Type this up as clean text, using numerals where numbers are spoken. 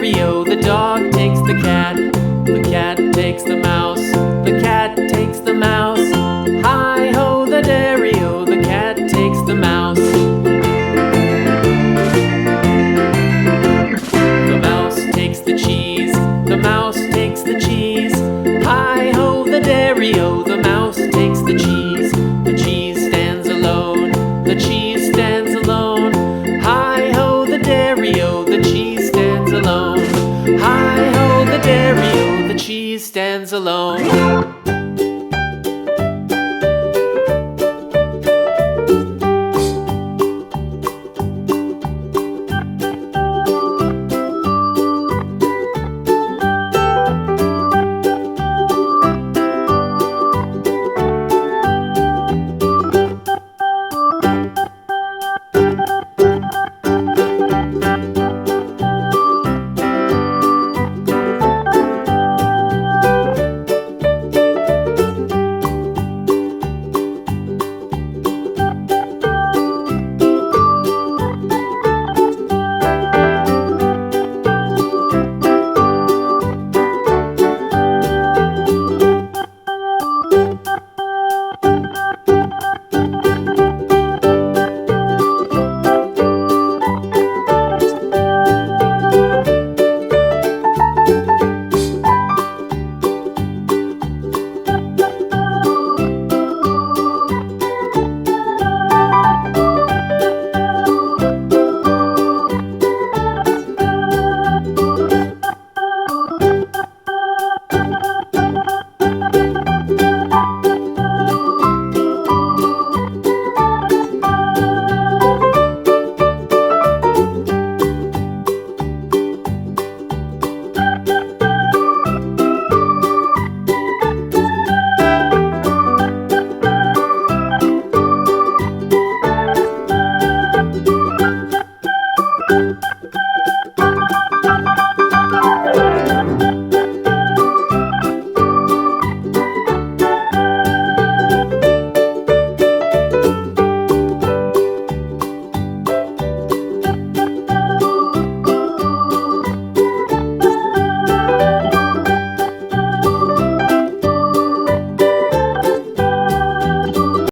dairy-o, the dog takes the cat. The cat takes the mouse. The cat takes the mouse. Hi-ho, the dairy-o, the cat takes the mouse. The mouse takes the cheese. The mouse takes the cheese. Hi-ho, the dairy-o, the mouse takes the cheese. The cheese stands alone. The cheese stands alone. Hi-ho, the dairy-o, the cheese stands alone. Hi-ho, the dairy-o, the cheese stands alone.